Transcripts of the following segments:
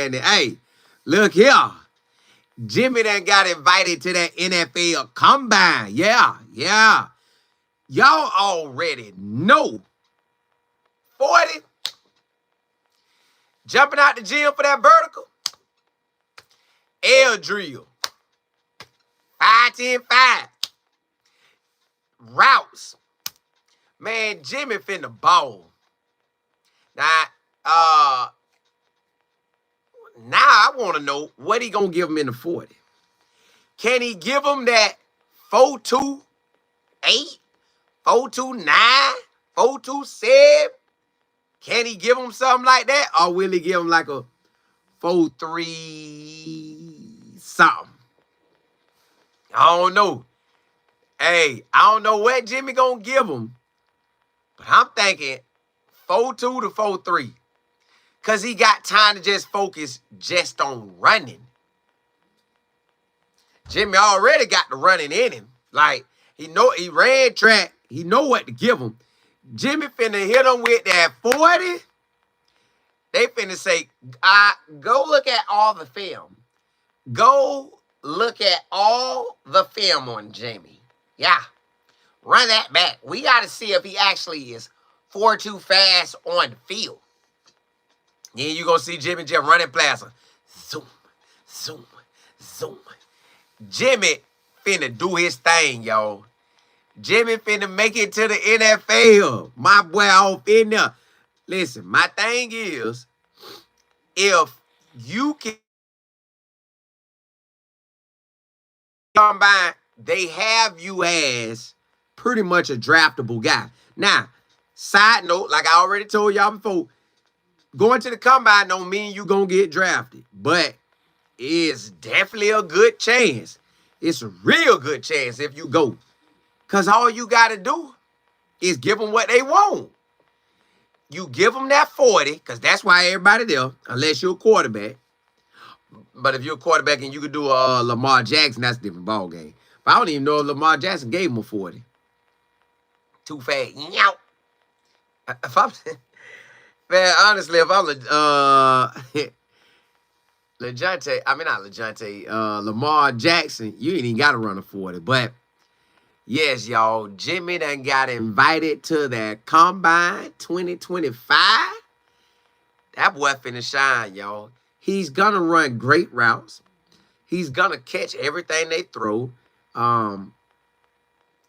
understanding. Hey, look here. Jimmy done got invited to that NFL Combine. Yeah, yeah. Y'all already know. 40. Jumping out the gym for that vertical. Air drill. 5-10-5. Routes. Man, Jimmy finna ball. Now, now I want to know what he gonna give him in the 40. Can he give him that 4-2-8, 4-2-9, 4-2-7? Can he give him something like that? Or will he give him like a 4-3 something? I don't know. Hey, I don't know what Jimmy gonna give him, but I'm thinking 4-2 to 4-3. Because he got time to just focus just on running. Jimmy already got the running in him. Like, he ran track. He know what to give him. Jimmy finna hit him with that 40. They finna say, go look at all the film. Go look at all the film on Jimmy. Yeah. Run that back. We got to see if he actually is 4-2 fast on the field. Then you going to see Jimmy just running plaza. Zoom, zoom, zoom. Jimmy finna do his thing, y'all. Jimmy finna make it to the NFL. My boy off in there. Listen, my thing is, if you can come by, they have you as pretty much a draftable guy. Now, side note, like I already told y'all before, going to the combine don't mean you gonna get drafted, but it's definitely a good chance. It's a real good chance if you go. Because all you got to do is give them what they want. You give them that 40, because that's why everybody there, unless you're a quarterback. But if you're a quarterback and you could do a Lamar Jackson, that's a different ball game. But I don't even know if Lamar Jackson gave him a 40. Too fast. If I'm, man, honestly, if I'm Lamar Jackson, you ain't even got to run a 40. But yes, y'all, Jimmy done got invited to that Combine 2025. That boy finna shine, y'all. He's gonna run great routes. He's gonna catch everything they throw.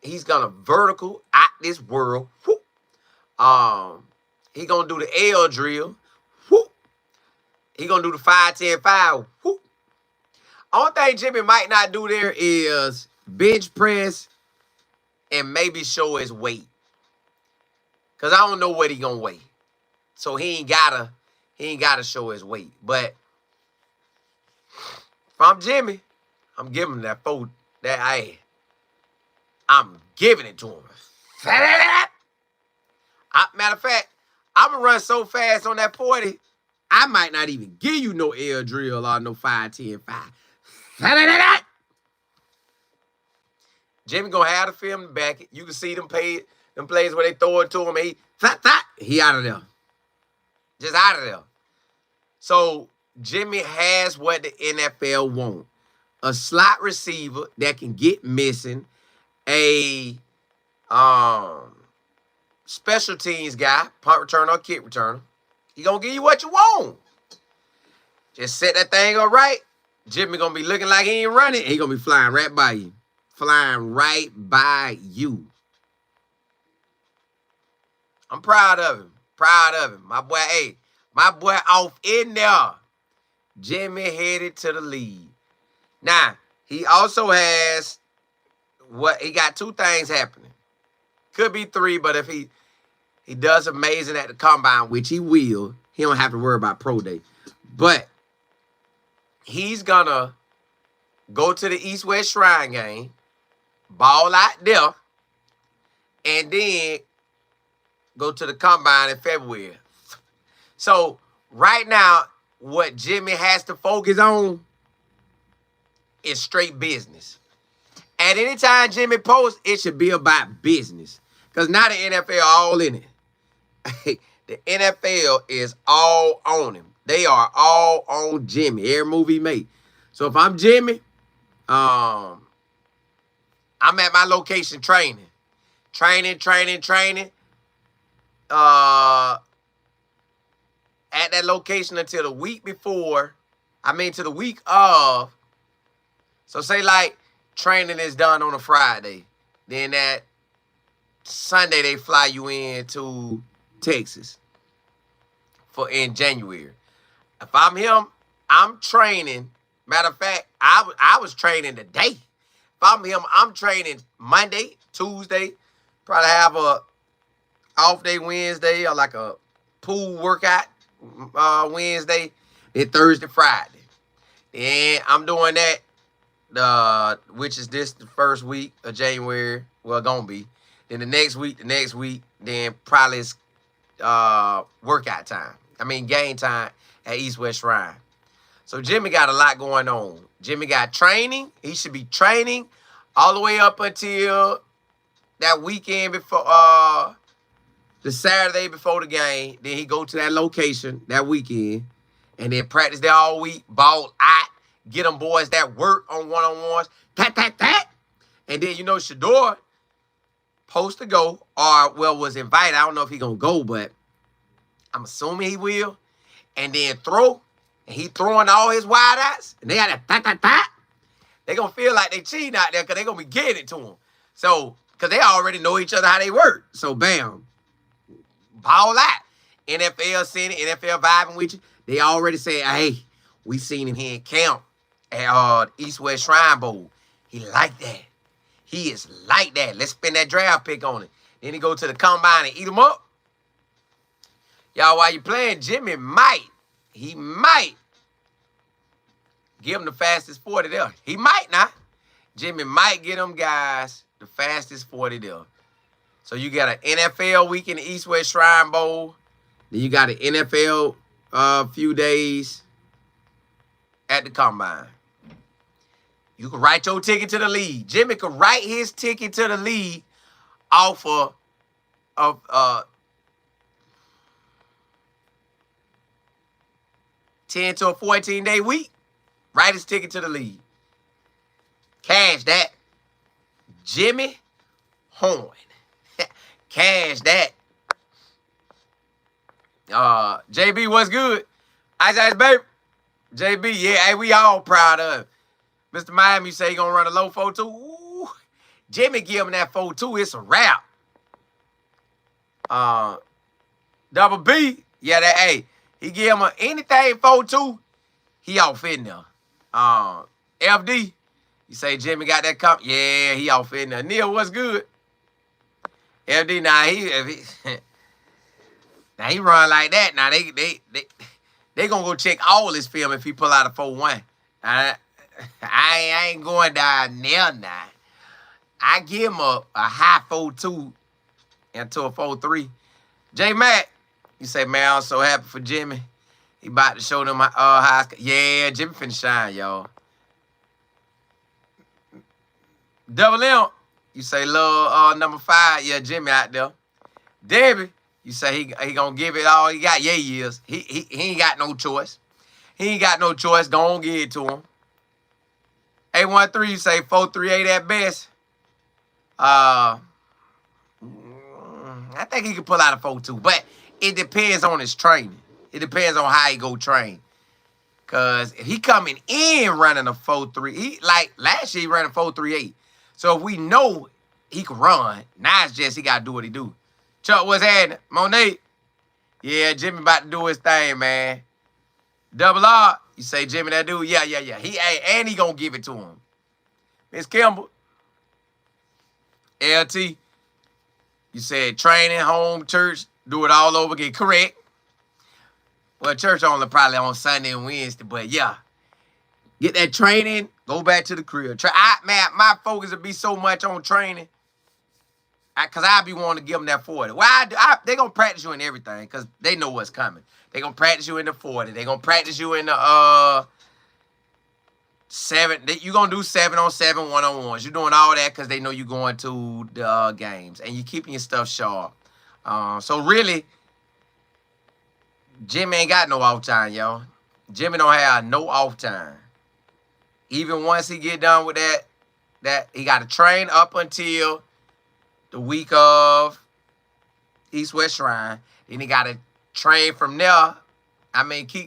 He's gonna vertical out this world. Whoop. He gonna do the L drill. Whoop. He gonna do the 5-10-5. Whoop. Only thing Jimmy might not do there is bench press and maybe show his weight. Because I don't know what he gonna weigh. So he ain't gotta show his weight. But if I'm Jimmy, I'm giving him that 4. I'm giving it to him. Matter of fact, I'm gonna run so fast on that 40, I might not even give you no air drill or no 5-10-5. Jimmy gonna have the film to back it. You can see them plays where they throw it to him. He out of there. Just out of there. So Jimmy has what the NFL want. A slot receiver that can get missing. A special teams guy, punt returner or kick returner. He gonna give you what you want. Just set that thing up right. Jimmy gonna be looking like he ain't running. He gonna be flying right by you. Flying right by you. I'm proud of him. Proud of him. My boy, my boy off in there. Jimmy headed to the lead. Now, he also has he got 2 things happening. Could be 3, but if he does amazing at the combine, which he will, he don't have to worry about pro day. But he's gonna go to the East-West Shrine game, ball out there, and then go to the combine in February. So right now, what Jimmy has to focus on is straight business. At any time Jimmy posts, it should be about business. Because now the NFL all in it. The NFL is all on him. They are all on Jimmy. Every move he make. So if I'm Jimmy, I'm at my location training. Uh, at that location until the week before. I mean, to the week of. So say like training is done on a Friday, then that Sunday they fly you into Texas in January. If I'm him, I'm training. Matter of fact, I was training today. If I'm him, I'm training Monday, Tuesday, probably have a off day Wednesday or like a pool workout Wednesday, then Thursday, Friday. And I'm doing that, which is this the first week of January. Well, gonna be. Then the next week, then probably it's workout time. I mean game time at East West Shrine. So Jimmy got a lot going on. Jimmy got training. He should be training all the way up until that weekend before the Saturday before the game. Then he go to that location that weekend and then practice there all week, ball out, get them boys that work on one-on-ones, tat. And then, Shedeur supposed to go, or, was invited. I don't know if he going to go, but I'm assuming he will. And then throw, and he throwing all his wide outs, and they got a tat. They going to feel like they cheating out there because they going to be getting it to them. So, because they already know each other how they work. So, bam, ball out. NFL seen it, NFL vibing with you. They already said, hey, we seen him here in camp at East West Shrine Bowl. He like that. He is like that. Let's spend that draft pick on it. Then he go to the combine and eat him up. Y'all, while you playing, Jimmy might give him the fastest 40 there. He might not. Jimmy might get them guys the fastest 40 there. So you got an NFL week in the East West Shrine Bowl. Then you got an NFL few days at the combine. You can write your ticket to the league. Jimmy could write his ticket to the league off of 10 to a 14-day week. Write his ticket to the league. Cash that. Jimmy Horn. Cash that. JB, what's good? Ice baby. JB, yeah, hey, we all proud of him. Mr. Miami say he gonna run a low 4-2. Ooh, Jimmy give him that 4-2. It's a wrap. Double B, yeah, he give him anything 4-2. He off in there. FD, you say Jimmy got that comp? Yeah, he off in there. Neil, what's good? FD, now he run like that. Now they gonna go check all his film if he pull out a 4-1. I ain't going down there now. I give him a high 4-2 into a 4-3. J Mac, you say, man, I'm so happy for Jimmy. He about to show them how. Yeah, Jimmy finna shine, y'all. Double M, you say, love number 5. Yeah, Jimmy out there. Debbie, you say he gonna give it all he got. Yeah, he is. He ain't got no choice. He ain't got no choice. Go on, give it to him. 813, you say 438 at best. I think he can pull out a 4-2, but it depends on his training. It depends on how he go train. Cause if he coming in running a 4-3, like last year he ran a 4-3-8. So if we know he can run, now it's just he gotta do what he do. Chuck, what's happening? Monet? Yeah, Jimmy about to do his thing, man. Double R, you say Jimmy that dude? Yeah. And he gonna give it to him. Miss Kimball. LT, you said training, home, church, do it all over again. Correct. Well, church only probably on Sunday and Wednesday, but yeah. Get that training, go back to the crib. Man, my focus will be so much on training. Because I be wanting to give them that 40. Well, they going to practice you in everything because they know what's coming. They going to practice you in the 40. They going to practice you in the 7. You going to do 7-on-7 one-on-ones. You're doing all that because they know you're going to the games. And you're keeping your stuff sharp. So really, Jimmy ain't got no off time, y'all. Jimmy don't have no off time. Even once he get done with that he got to train up until the week of East West Shrine. Then he got to train from there.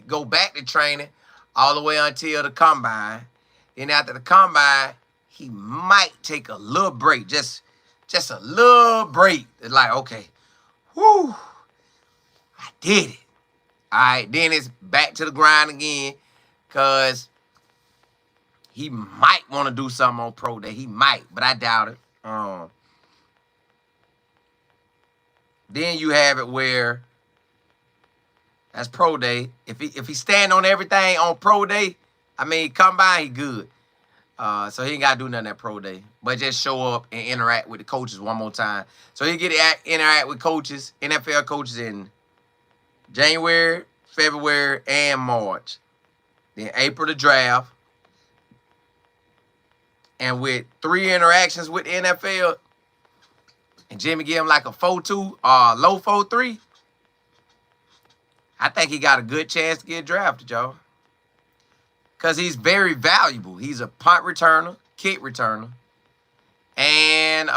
Go back to training all the way until the combine. Then after the combine, he might take a little break, just a little break. It's like, okay, whoo, I did it. All right, then it's back to the grind again, because he might want to do something on pro day. He might, but I doubt it. Then you have it where that's pro day. If he stand on everything on pro day, combine, he good. So he ain't got to do nothing at pro day, but just show up and interact with the coaches one more time. So he get to interact with coaches, NFL coaches, in January, February, and March. Then April, the draft. And with 3 interactions with the NFL, and Jimmy give him like a 4.2 or low 4.3, I think he got a good chance to get drafted, y'all. Because he's very valuable. He's a punt returner, kick returner, and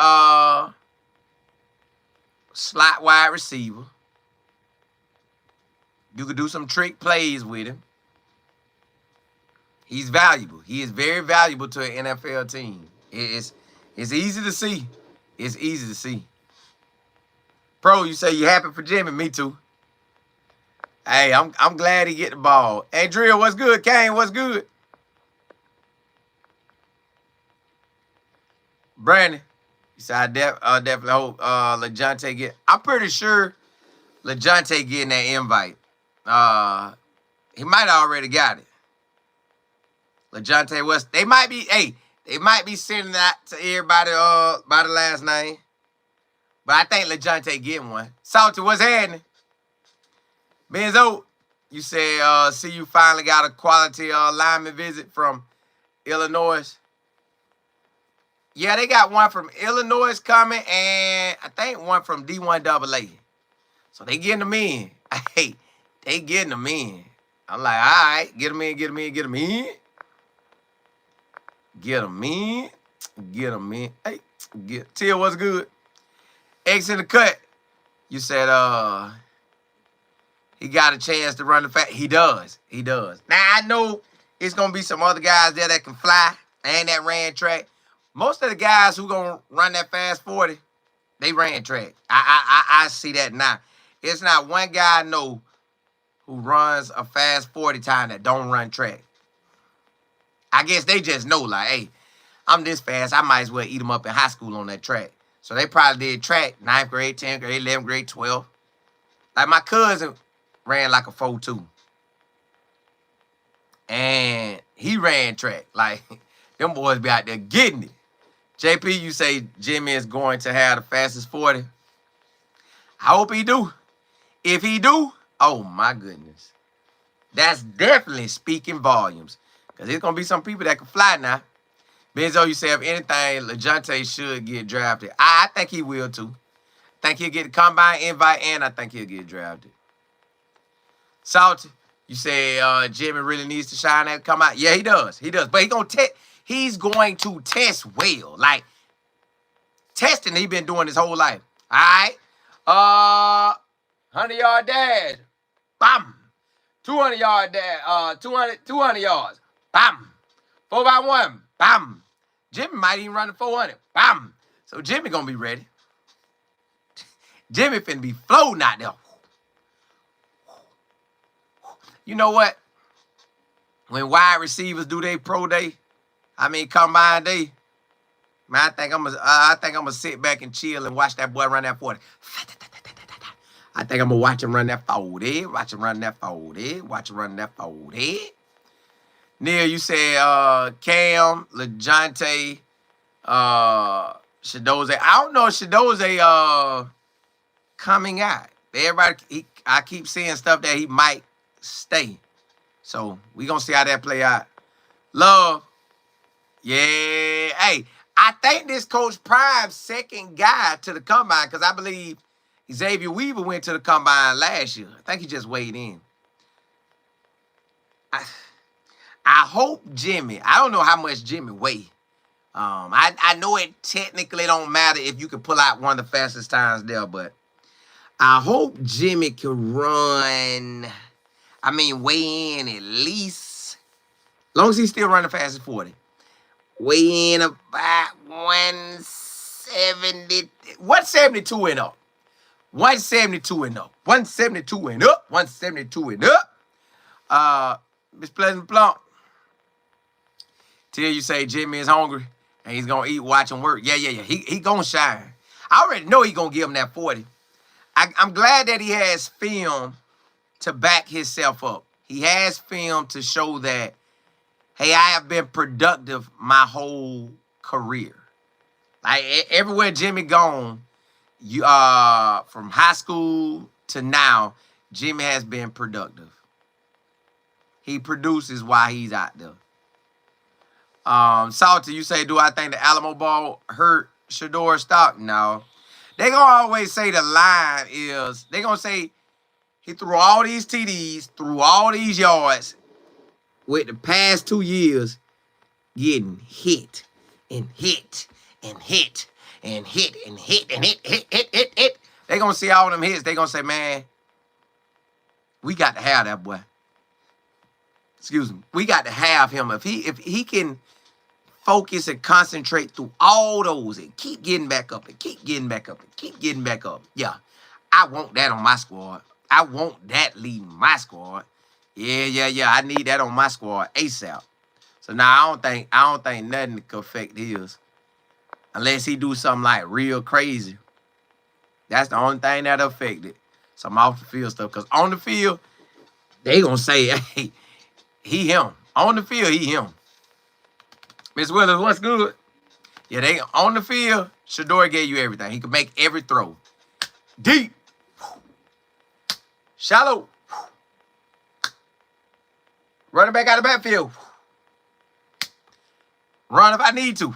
slot wide receiver. You could do some trick plays with him. He's valuable. He is very valuable to an NFL team. It's easy to see. It's easy to see. Pro, you say you happy for Jimmy? Me too. Hey, I'm glad he get the ball. Hey, Drill, what's good? Kane, what's good? Brandon, you said I definitely hope LeJounte get. I'm pretty sure LeJounte getting that invite. He might have already got it. LeJounte West. They might be sending that to everybody by the last name. But I think LeJounte getting one. Salty, what's happening? Benzo, you said, see you finally got a quality lineman visit from Illinois. Yeah, they got one from Illinois coming, and I think one from D1AA. So they getting them in. Hey, they getting them in. I'm like, all right, get them in, get them in, get them in. Get them in. Get them in. Hey, Till, what's good? X in the cut. You said, he got a chance to run the fast. He does. He does. Now, I know it's going to be some other guys there that can fly and that ran track. Most of the guys who going to run that fast 40, they ran track. I see that now. It's not one guy I know who runs a fast 40 time that don't run track. I guess they just know, like, hey, I'm this fast. I might as well eat them up in high school on that track. So they probably did track 9th grade, 10th grade, 11th grade, 12th. Like my cousin ran like a 4.2. And he ran track. Like, them boys be out there getting it. JP, you say Jimmy is going to have the fastest 40. I hope he do. If he do, oh my goodness. That's definitely speaking volumes. Because there's going to be some people that can fly now. Benzo, you say if anything, LeJounte should get drafted. I think he will too. I think he'll get the combine invite, and I think he'll get drafted. Salty, you say Jimmy really needs to shine and come out. Yeah, he does. He does. But he's going to test well. Like, testing he been doing his whole life. All right. 100-yard dash. Bam. 200-yard dash. 200 yards. Bam. 4x1. Bam. Jimmy might even run the 400. Bam. So Jimmy going to be ready. Jimmy finna be floating out there. You know what? When wide receivers do their pro day, combine day, man, I think I'm gonna sit back and chill and watch that boy run that 40. I think I'm gonna watch him run that 40. Watch him run that 40. Watch him run that 40. Neil, you said Cam, LeJounte, Chidozie. I don't know if Chidozie coming out. I keep seeing stuff that he might stay. So we gonna see how that play out. Love. Yeah. Hey, I think this Coach Prime's second guy to the combine, because I believe Xavier Weaver went to the combine last year. I think he just weighed in. I hope Jimmy, I don't know how much Jimmy weigh. I know it technically don't matter if you can pull out one of the fastest times there, but I hope Jimmy can run, weigh in at least, as long as he's still running fast as 40, weigh in about 170, 172 and up. 172 and up. 172 and up. 172 and up. Miss Pleasant Plump. Till you say Jimmy is hungry and he's gonna eat, watch him work. Yeah. He gonna shine. I already know he gonna give him that 40. I'm glad that he has film to back himself up. He has film to show that, hey, I have been productive my whole career. Like everywhere Jimmy gone, you from high school to now, Jimmy has been productive. He produces while he's out there. Salty, you say, do I think the Alamo ball hurt Shedeur's stock? No. They gonna always say the line is, they gonna say he threw all these TDs, threw all these yards, with the past 2 years getting hit and hit and hit and hit and hit and hit. They gonna see all them hits. They gonna say, man, we got to have that boy. Excuse me. We got to have him. If he can focus and concentrate through all those and keep getting back up and keep getting back up and keep getting back up. Yeah, I want that on my squad. I want that leading my squad. Yeah. I need that on my squad ASAP. So now I don't think nothing could affect his. Unless he do something like real crazy. That's the only thing that'll affect it. Some off the field stuff. Because on the field, they gonna say, hey, he him. On the field, he him. Miss Willis, what's good? Yeah, they on the field, Shedeur gave you everything. He could make every throw. Deep. Shallow. Running back out of the backfield. Run if I need to.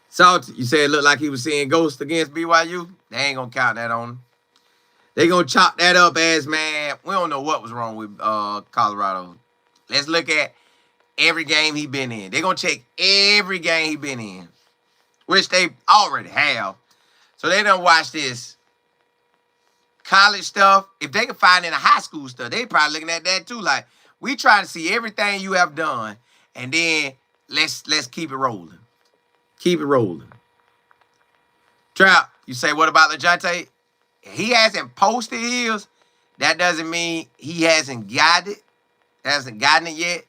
Salty, you said it looked like he was seeing ghosts against BYU. They ain't gonna count that on him. They gonna chop that up as, man, we don't know what was wrong with Colorado. Let's look at every game he been in. They're gonna check every game he been in, which they already have. So they done watch this college stuff. If they can find in the high school stuff, they probably looking at that too. Like, we trying to see everything you have done, and then let's keep it rolling. Keep it rolling. Trout, you say, what about LeJounte? He hasn't posted his. That doesn't mean he hasn't got it. Hasn't gotten it yet.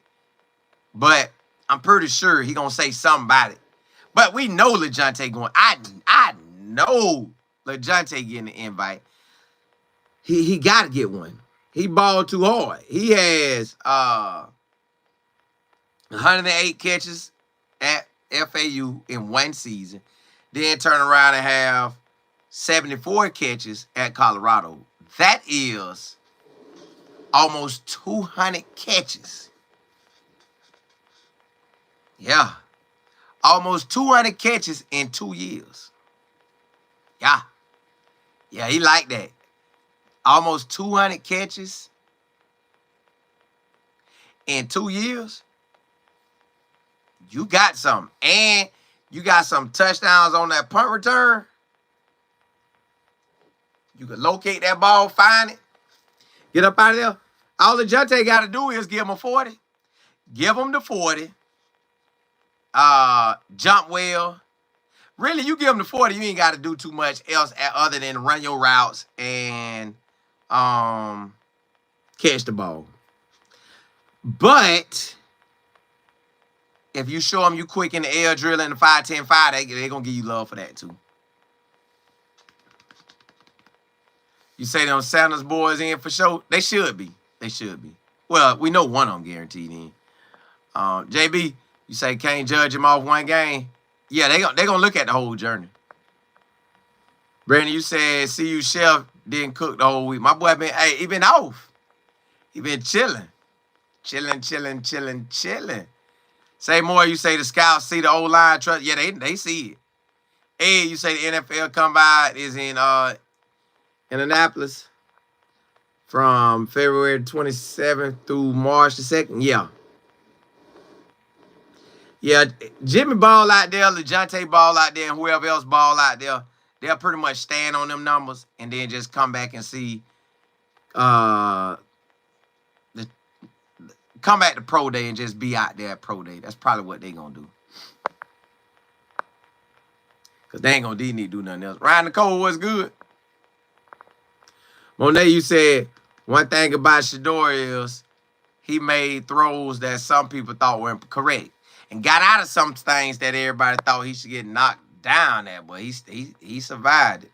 But I'm pretty sure he gonna say something about it. But we know LeJounte going. I know LeJounte getting the invite. He got to get one. He balled too hard. He has 108 catches at FAU in one season. Then turn around and have 74 catches at Colorado. That is almost 200 catches. Yeah. Almost 200 catches in 2 years. Yeah. Yeah, he like that. Almost 200 catches in 2 years. You got something. And you got some touchdowns on that punt return. You can locate that ball, find it, get up out of there. All LeJounte got to do is give him a 40. Give him the 40. Jump well. Really, you give him the 40, you ain't got to do too much else other than run your routes and catch the ball. But if you show them you quick in the air drill in the 5-10-5, they're going to give you love for that too. You say them Sanders boys in for sure? They should be. They should be. Well, we know one of them guaranteed in. JB, you say can't judge him off one game? Yeah, they gonna look at the whole journey. Brandon, you said CU Chef didn't cook the whole week. My boy he been off. He been chilling. Chilling. Say more, you say the scouts see the O-line trust. Yeah, they see it. Ed, you say the NFL Combine is in Indianapolis from February 27th through March the 2nd. Yeah. Yeah, Jimmy ball out there, LeJounte ball out there, and whoever else ball out there, they'll pretty much stand on them numbers and then just come back and see the come back to pro day and just be out there at pro day. That's probably what they gonna do. Cause they ain't gonna need to do nothing else. Ryan Nicole was good. Monet, you said one thing about Shedeur is he made throws that some people thought were incorrect and got out of some things that everybody thought he should get knocked down at, but he survived it.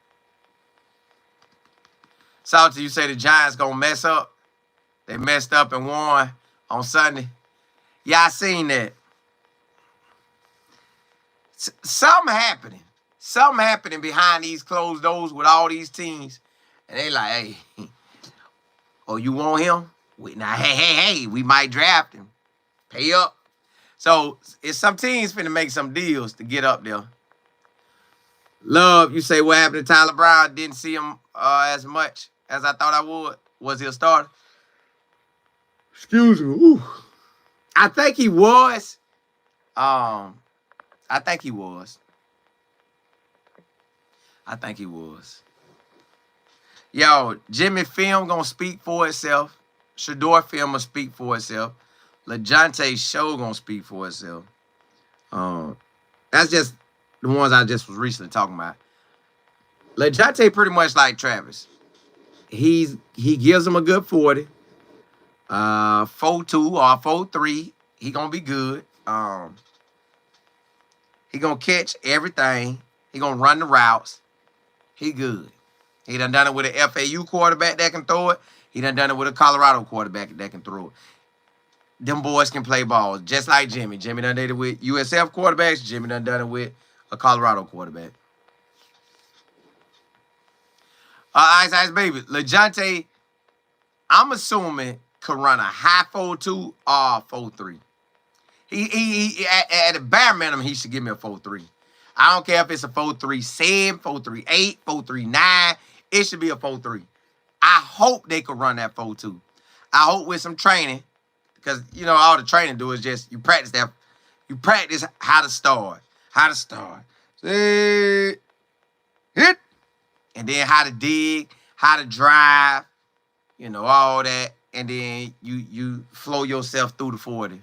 Salty, you say the Giants gonna mess up. They messed up and won on Sunday. Yeah, I seen that. Something happening. Something happening behind these closed doors with all these teams. And they like, hey, oh, you want him? Now, hey, we might draft him. Pay up. So it's some teams finna make some deals to get up there. Love, you say what happened to Tyler Brown? Didn't see him as much as I thought I would. Was he a starter? Excuse me. Ooh. I think he was. I think he was. Yo, Jimmy film gonna speak for itself. Shedeur film will speak for itself. LeJounte show gonna speak for itself. That's just the ones I just was recently talking about. LeJounte pretty much like Travis. He gives him a good 40. 4.2 or 4.3. He gonna be good. He gonna catch everything. He gonna run the routes. He good. He done it with an FAU quarterback that can throw it. He done it with a Colorado quarterback that can throw it. Them boys can play ball, just like Jimmy. Jimmy done it with USF quarterbacks. Jimmy done it with a Colorado quarterback. Ice Baby. LeJounte, I'm assuming, could run a high 4.2 or 4.3. He at a bare minimum, he should give me a 4.3. I don't care if it's a 4.37, 4.38, 4.39. It should be a 4.3. I hope they could run that 4.2. I hope with some training, because you know all the training do is just you practice that. You practice how to start, hit, and then how to dig, how to drive, you know all that, and then you flow yourself through the 40.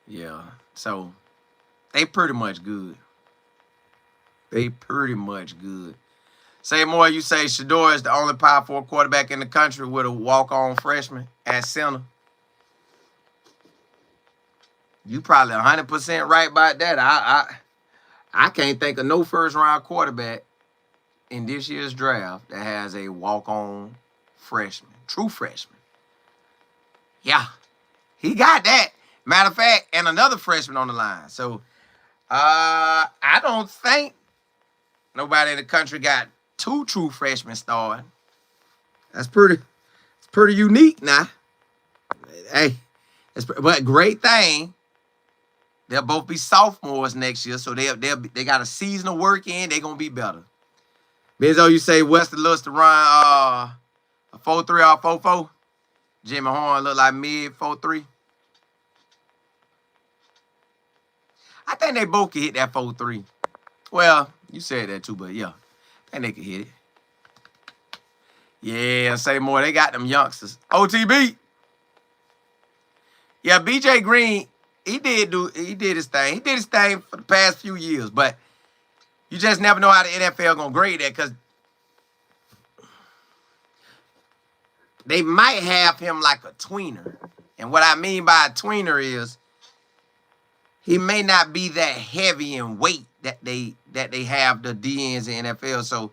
Yeah, so they pretty much good. Say more, you say Shedeur is the only Power 4 quarterback in the country with a walk-on freshman at center. You probably 100% right about that. I can't think of no first-round quarterback in this year's draft that has a walk-on freshman, true freshman. Yeah, he got that. Matter of fact, and another freshman on the line. So, I don't think nobody in the country got 2 true freshmen starting. It's pretty unique now. Hey, but great thing. They'll both be sophomores next year, so they got a season of work in. They're gonna be better. Benzo, you say Weston looks to run a 4.3 or 4.4. Jimmy Horn look like mid 4.3. I think they both can hit that 4.3. Well, you said that too, but yeah. I think they can hit it. Yeah, say more. They got them youngsters. OTB. Yeah, BJ Green, he did his thing. He did his thing for the past few years, but you just never know how the NFL gonna grade that because they might have him like a tweener. And what I mean by a tweener is he may not be that heavy in weight that they have the DNs in NFL. So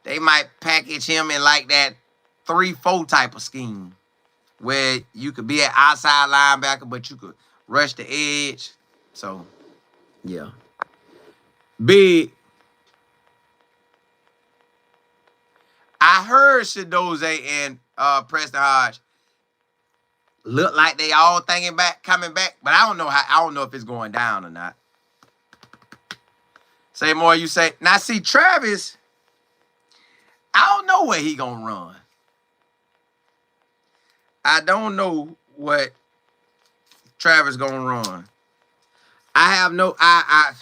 they might package him in like that 3-4 type of scheme where you could be an outside linebacker, but you could rush the edge. So, yeah. Big. I heard Chidozie and Preston Hodge look like they all coming back, but I don't know if it's going down or not. Say more, you say. Now, see, Travis, I don't know where he going to run. I don't know what Travis going to run. I have no, I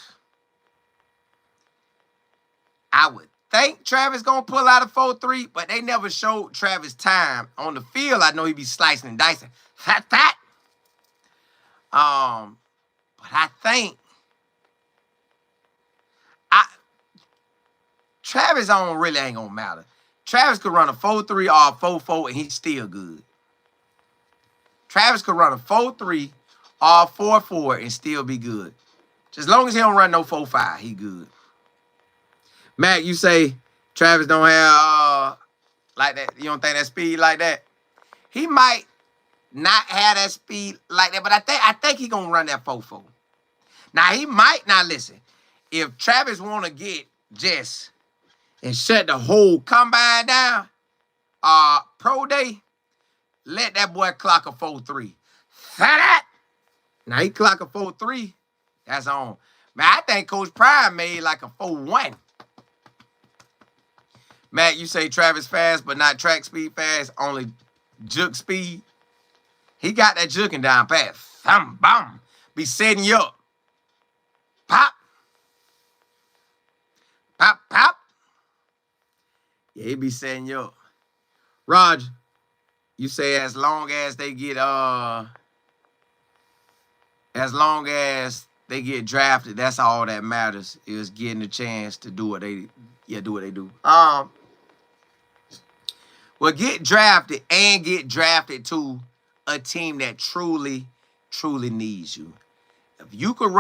would think Travis going to pull out a 4-3, but they never showed Travis time. On the field, I know he be slicing and dicing. Fat. But I think Travis on really ain't gonna matter. Travis could run a 4-3 or a 4-4 and he's still good. Travis could run a 4-3 or a 4-4 and still be good. Just as long as he don't run no 4-5, he good. Mac, you say Travis don't have like that. You don't think that speed like that? He might not have that speed like that, but I think he gonna run that 4-4. Now he might not listen. If Travis wanna get Jess and shut the whole combine down, pro day, let that boy clock a 4-3. That. Now he clock a 4-3. That's on. Man, I think Coach Prime made like a 4-1. Matt, you say Travis fast, but not track speed fast, only juke speed. He got that juking down pat. Thumb, bum. Be setting you up. Pop. Pop, pop. Yeah, he be setting you up. Roger, you say as long as they get drafted, that's all that matters, is getting a chance to do what they do. Well, get drafted and get drafted to a team that truly, truly needs you. If you could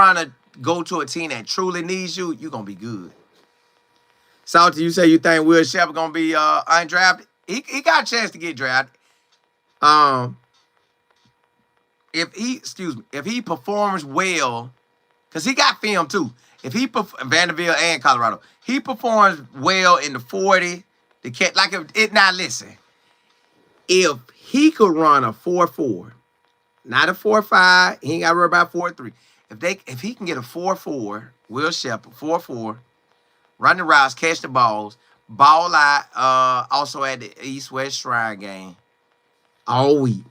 go to a team that truly needs you, you're gonna be good. Salty, you say you think Will Sheppard gonna be undrafted? He got a chance to get drafted. If he performs well, because he got film too. If he Vanderbilt and Colorado, he performs well in the 40, the cat like listen. If he could run a 4-4, not a 4-5, he ain't got to worry about 4-3. If he can get a 4-4, Will Sheppard 4-4, run the routes, catch the balls, ball out, also at the East-West Shrine game all week,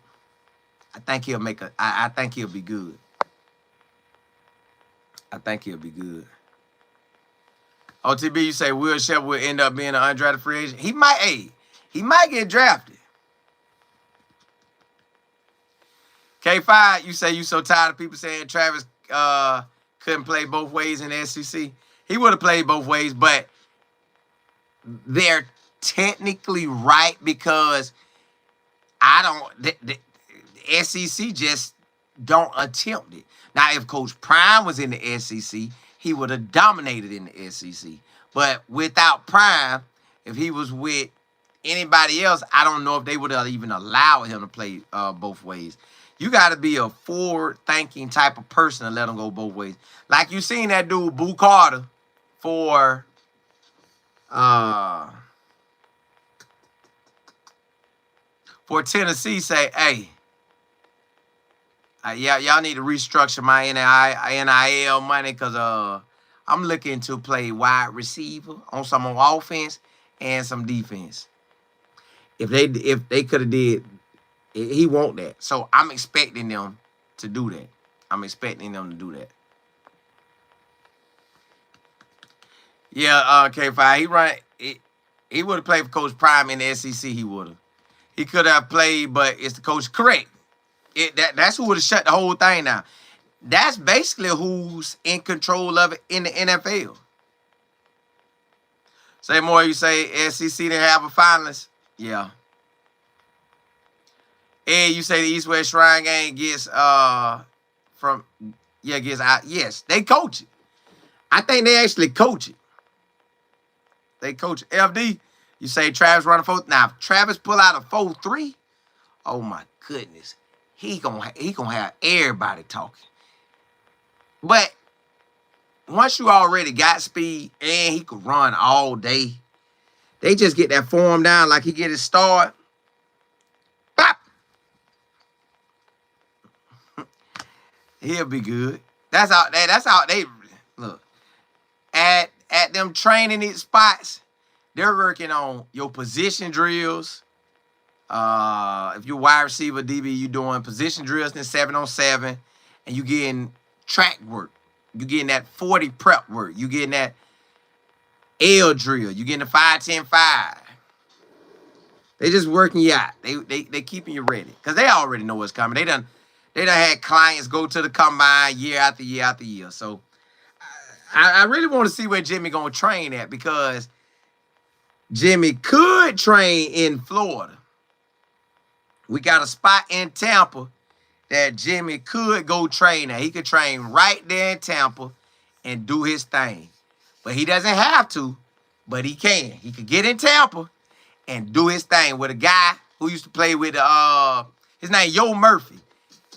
I think he'll I think he'll be good. I think he'll be good. OTB, you say Will Sheppard will end up being an undrafted free agent. He might get drafted. K5, you say you so tired of people saying Travis couldn't play both ways in the SEC. He would have played both ways, but they're technically right because the SEC just don't attempt it. Now, if Coach Prime was in the SEC, he would have dominated in the SEC. But without Prime, if he was with anybody else, I don't know if they would have even allowed him to play both ways. You got to be a forward-thinking type of person to let him go both ways. Like you seen that dude, Boo Carter, for Tennessee say, hey, y'all need to restructure my NIL money because I'm looking to play wide receiver on some offense and some defense. If they could have did, he want that. So I'm expecting them to do that. Yeah, K5, he would have played for Coach Prime in the SEC. He would have. He could have played, but it's the coach correct. That's who would have shut the whole thing down. That's basically who's in control of it in the NFL. Say more, you say SEC didn't have a finalist? Yeah. And you say the East-West Shrine game gets out. Yes, they coach it. I think they actually coach it. FD, you say Travis run a 4. Now, if Travis pull out a 4-3, oh my goodness. He gonna have everybody talking. But once you already got speed and he could run all day, they just get that form down like he get his start. Bop. He'll be good. That's how they look. them training spots, they're working on your position drills. If you're wide receiver, DB, you doing position drills in 7-on-7, and you getting track work. You getting that 40 prep work. You getting that L drill. You getting the 5-10-5. They just working you out. They keeping you ready because they already know what's coming. They done had clients go to the combine year after year after year. So I really want to see where Jimmy gonna train at, because Jimmy could train in Florida. We got a spot in Tampa that Jimmy could go train at. He could train right there in Tampa and do his thing. But he doesn't have to, but he can. He could get in Tampa and do his thing with a guy who used to play with, his name Yo Murphy.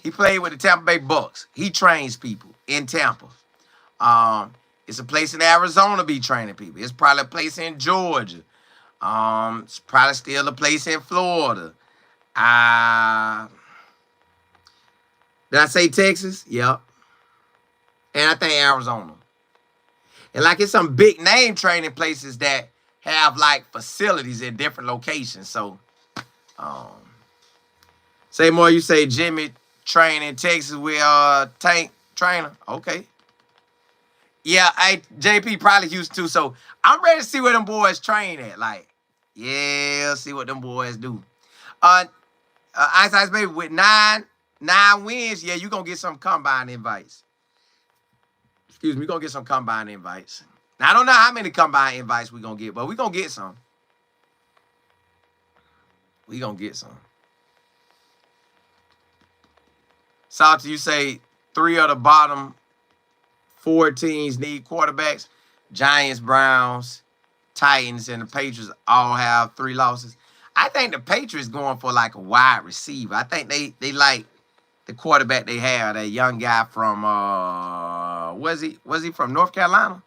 He played with the Tampa Bay Bucks. He trains people in Tampa. It's a place in Arizona be training people. It's probably a place in Georgia. It's probably still a place in Florida. Did I say Texas? Yep. And I think Arizona. And like it's some big name training places that have like facilities in different locations. So, say more. You say Jimmy train in Texas with Tank Trainer. Okay. Yeah, JP probably used to. So I'm ready to see where them boys train at. Like, yeah, see what them boys do. Ice Ice Baby with nine wins. Yeah, you gonna get some combine invites. Excuse me, you gonna get some combine invites. Now I don't know how many combine invites we gonna get, but we gonna get some. We gonna get some. Salty, you say 3 of the bottom 4 teams need quarterbacks. Giants, Browns, Titans, and the Patriots all have 3 losses. I think the Patriots going for like a wide receiver. I think they like the quarterback they have, that young guy from was he from North Carolina?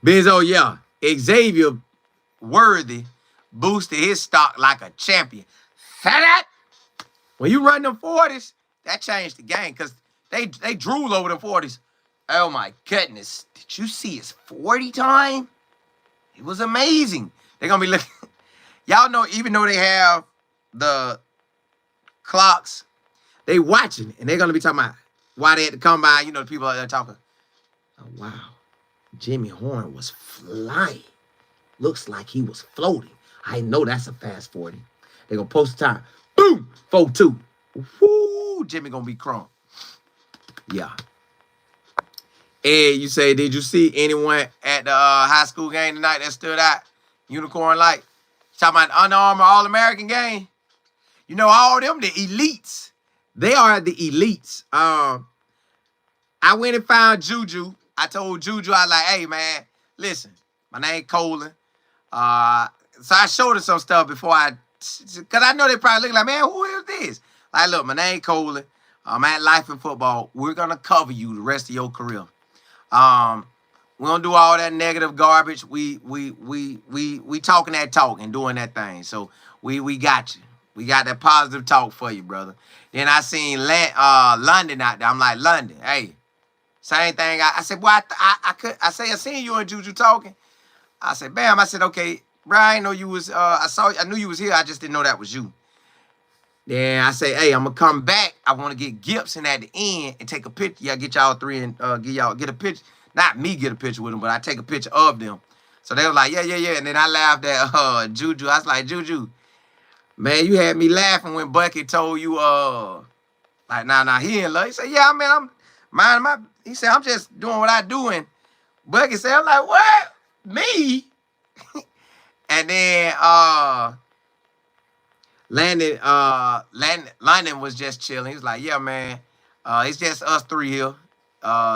Benzo, yeah. Xavier Worthy boosted his stock like a champion. That when you run them 40s, that changed the game, because they drool over them 40s. Oh my goodness. Did you see his 40 time? It was amazing. They're gonna be looking. Y'all know, even though they have the clocks, they watching, and they're gonna be talking about why they had to come by. You know, the people out there talking. Oh wow, Jimmy Horn was flying. Looks like he was floating. I know that's a fast 40. They gonna post the time. Boom, 4-2. Woo, Jimmy gonna be crunk. Yeah. Ed, you say, did you see anyone at the high school game tonight that stood out? Unicorn Light. Talking about Under Armour All-American game. You know, all them, the elites. They are the elites. I went and found Juju. I told Juju, I was like, hey, man, listen, my name Colin. So I showed her some stuff before because I know they probably look like, man, who is this? Like, look, my name Colin. I'm at Life in Football. We're going to cover you the rest of your career. We don't do all that negative garbage. We talking that talk and doing that thing. So we got you. We got that positive talk for you, brother. Then I seen London out there. I'm like, London, hey, same thing. I said, well, I seen you and Juju talking. I said, bam. I said, okay, bro, I didn't know you was. I knew you was here. I just didn't know that was you. Then I say, hey, I'm gonna come back. I want to get Gibson at the end and take a picture. Yeah, get y'all 3 and get a picture. Not me get a picture with them, but I take a picture of them. So they were like, yeah. And then I laughed at Juju. I was like, Juju, man, you had me laughing when Bucky told you like, nah, he in love. He said, yeah, man, I'm minding my. He said, I'm just doing what I do. And Bucky said, I'm like, what? Me? And then Landon was just chilling. He was like, yeah, man, it's just us 3 here.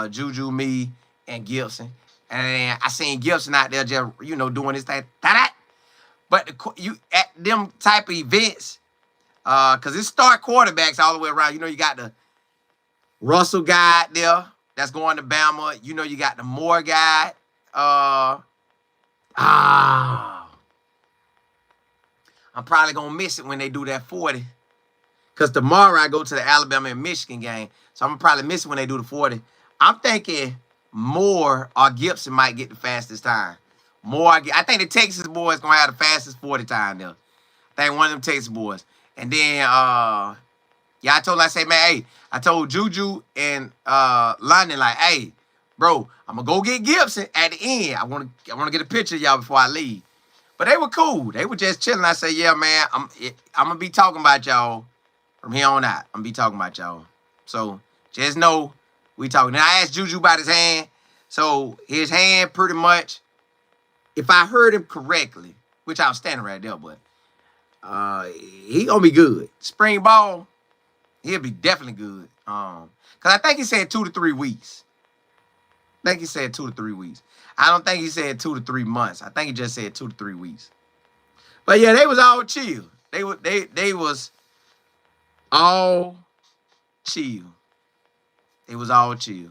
Juju, me, and Gibson. And then I seen Gibson out there just, you know, doing his thing. But you at them type of events, because it's start quarterbacks all the way around. You know, you got the Russell guy out there that's going to Bama. You know, you got the Moore guy. I'm probably going to miss it when they do that 40. Because tomorrow I go to the Alabama and Michigan game. So I'm going to probably miss it when they do the 40. I'm thinking Moore or Gibson might get the fastest time. I think the Texas boys gonna have the fastest 40 time there. I think one of them Texas boys. And then yeah, I said, man, hey, I told Juju and London, like, hey, bro, I'm gonna go get Gibson at the end. I wanna get a picture of y'all before I leave. But they were cool. They were just chilling. I said, yeah, man, I'm gonna be talking about y'all from here on out. I'm gonna be talking about y'all. So just know we talking. And I asked Juju about his hand. So his hand pretty much, if I heard him correctly, which I was standing right there, but he gonna be good. Spring ball, he'll be definitely good. Cause I think he said 2 to 3 weeks. I think he said 2 to 3 weeks. I don't think he said 2 to 3 months. I think he just said 2 to 3 weeks. But yeah, they was all chill. They was all chill. It was all chill.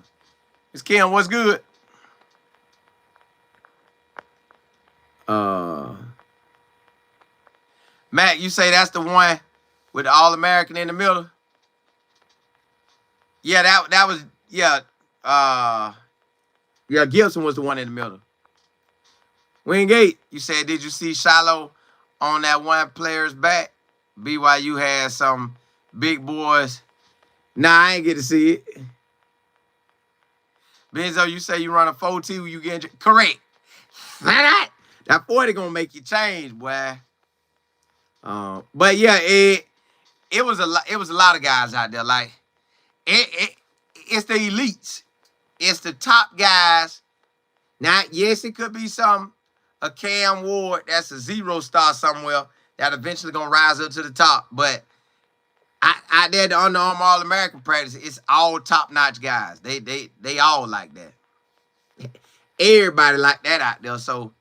Miss Kim, what's good? Matt, you say that's the one with the All-American in the middle? Yeah, that was, yeah. Yeah, Gibson was the one in the middle. Wingate, you said, did you see Shiloh on that one player's back? BYU had some big boys. Nah, I ain't get to see it. Benzo, you say you run a 4T when you get correct. That 40 gonna make you change, boy. But yeah, it was a lot of guys out there. Like it's the elites. It's the top guys. Now, yes, it could be a Cam Ward that's a 0-star somewhere that eventually gonna rise up to the top. But out there, the Under Armour All-American practice, it's all top-notch guys. They all like that. Everybody like that out there. So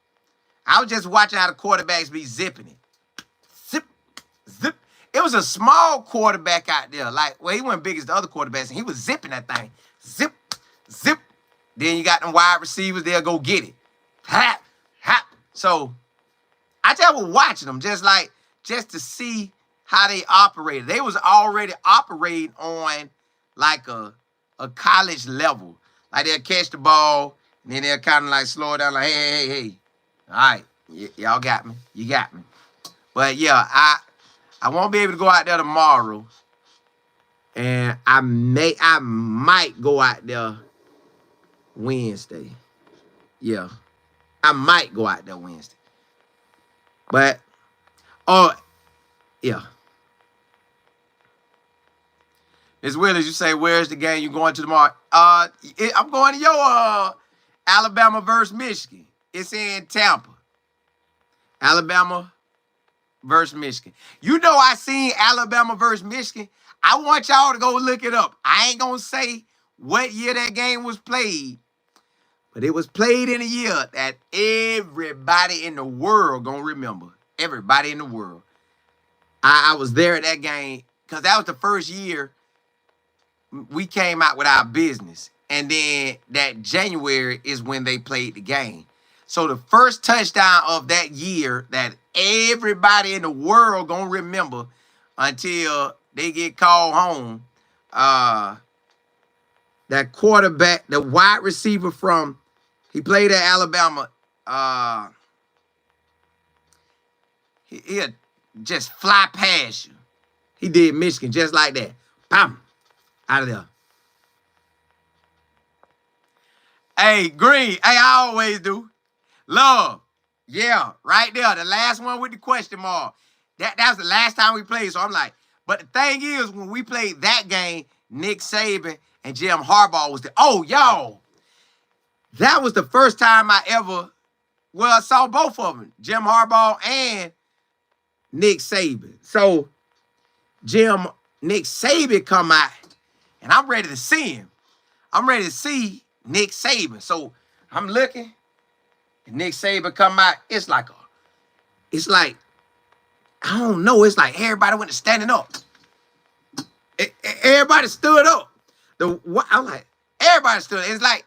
I was just watching how the quarterbacks be zipping it. Zip, zip. It was a small quarterback out there. Like, well, he wasn't big as the other quarterbacks, and he was zipping that thing. Zip, zip. Then you got them wide receivers, they'll go get it. Hap, hap. So I just was watching them just to see how they operated. They was already operating on like a college level. Like they'll catch the ball, and then they'll kind of like slow it down, like, hey. All right, y'all got me. You got me. But yeah, I won't be able to go out there tomorrow. And I might go out there Wednesday. Yeah. I might go out there Wednesday. But, yeah. Ms. Willis, you say, where's the game you going to tomorrow? I'm going to your Alabama versus Michigan. It's in Tampa. Alabama versus Michigan. You know I seen Alabama versus Michigan. I want y'all to go look it up. I ain't going to say what year that game was played, but it was played in a year that everybody in the world going to remember. Everybody in the world. I was there at that game because that was the first year we came out with our business. And then that January is when they played the game. So the first touchdown of that year that everybody in the world gonna remember until they get called home, that quarterback, the wide receiver he played at Alabama, he'll just fly past you. He did Michigan just like that. Bam! Out of there. Hey, Green. Hey, I always do. Love. Yeah, right there. The last one with the question mark. That was the last time we played. So I'm like, but the thing is, when we played that game, Nick Saban and Jim Harbaugh was there. Oh, y'all. That was the first time I ever, saw both of them. Jim Harbaugh and Nick Saban. So Nick Saban come out, and I'm ready to see him. I'm ready to see Nick Saban. So I'm looking, and Nick Saban come out. It's like, I don't know. It's like everybody went to standing up. Everybody stood up. I'm like, everybody stood. It's like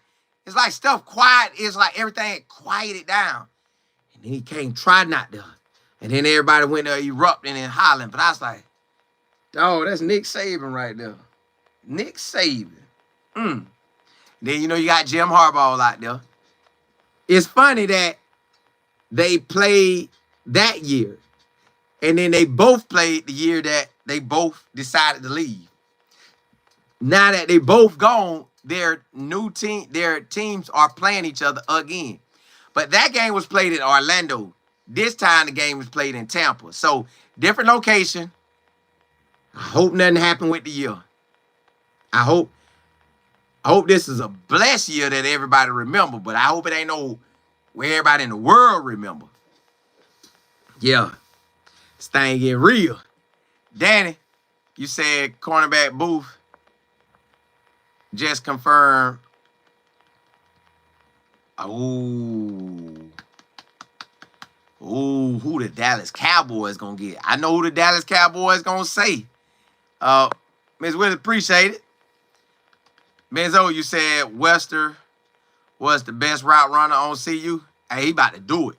stuff quiet. It's like everything quieted down. And then he came trotting out there. And then everybody went there erupting and hollering. But I was like, dog, that's Nick Saban right there. Nick Saban. Then Then, you know, you got Jim Harbaugh out there. It's funny that they played that year. And then they both played the year that they both decided to leave. Now that they both gone, their teams are playing each other again. But that game was played in Orlando. This time the game was played in Tampa. So different location. I hope nothing happened with the year. I hope this is a blessed year that everybody remember, but I hope it ain't no where everybody in the world remember. Yeah. This thing getting real. Danny, you said cornerback Booth just confirmed. Who the Dallas Cowboys gonna get? I know who the Dallas Cowboys gonna say. Ms. Willis, appreciate it. Benzo, you said Wester was the best route runner on CU. Hey, he about to do it.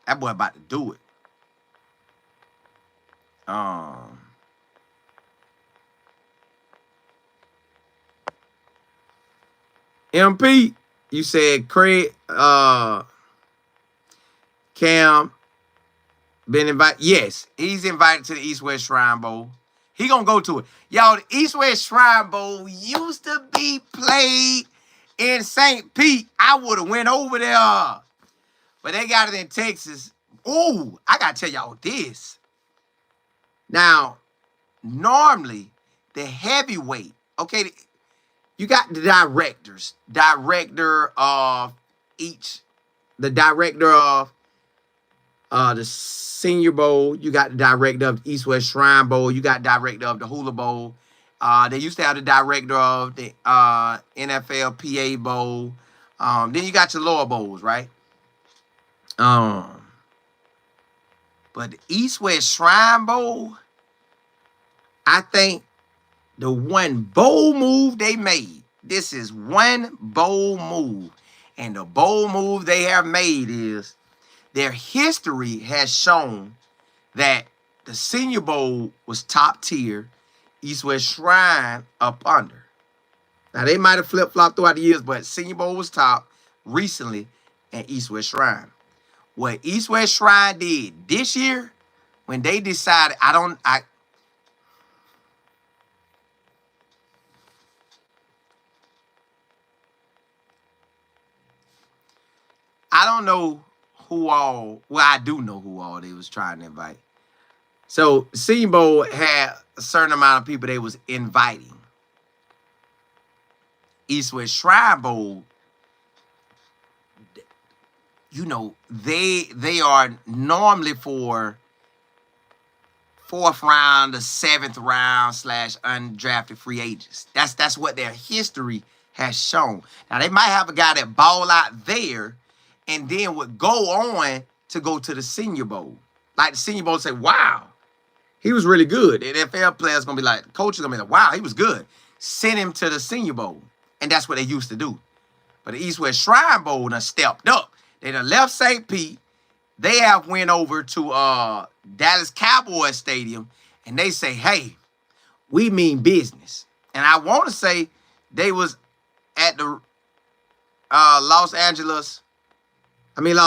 That boy about to do it. MP, you said Craig, Cam been invited. Yes, he's invited to the East-West Shrine Bowl. He gonna go to it. Y'all, the East-West Shrine Bowl used to be played in St. Pete. I would have went over there. But they got it in Texas. Ooh, I gotta tell y'all this. Now, normally, the heavyweight, okay, you got the directors. Director of the Senior Bowl. You got the director of the East-West Shrine Bowl. You got director of the Hula Bowl. They used to have the director of the NFL PA Bowl. Then you got your lower bowls, right? But the East-West Shrine Bowl, I think the one bold move they made, this is one bold move. And the bold move they have made is their history has shown that the Senior Bowl was top tier, East-West Shrine up under. Now, they might have flip-flopped throughout the years, but Senior Bowl was top recently and East-West Shrine. What East-West Shrine did this year, when they decided, I don't know who all, well, I do know who all they was trying to invite. So Senior Bowl had a certain amount of people they was inviting. East-West Shrine Bowl, you know, they are normally for 4th round to 7th round / undrafted free agents. That's what their history has shown. Now, they might have a guy that ball out there and then would go on to go to the Senior Bowl. Like the Senior Bowl say, wow, he was really good. The NFL players going to be like, coach is going to be like, wow, he was good. Send him to the Senior Bowl. And that's what they used to do. But the East-West Shrine Bowl done stepped up. They done left St. Pete. They have went over to Dallas Cowboys Stadium, and they say, hey, we mean business. And I want to say they was at the Las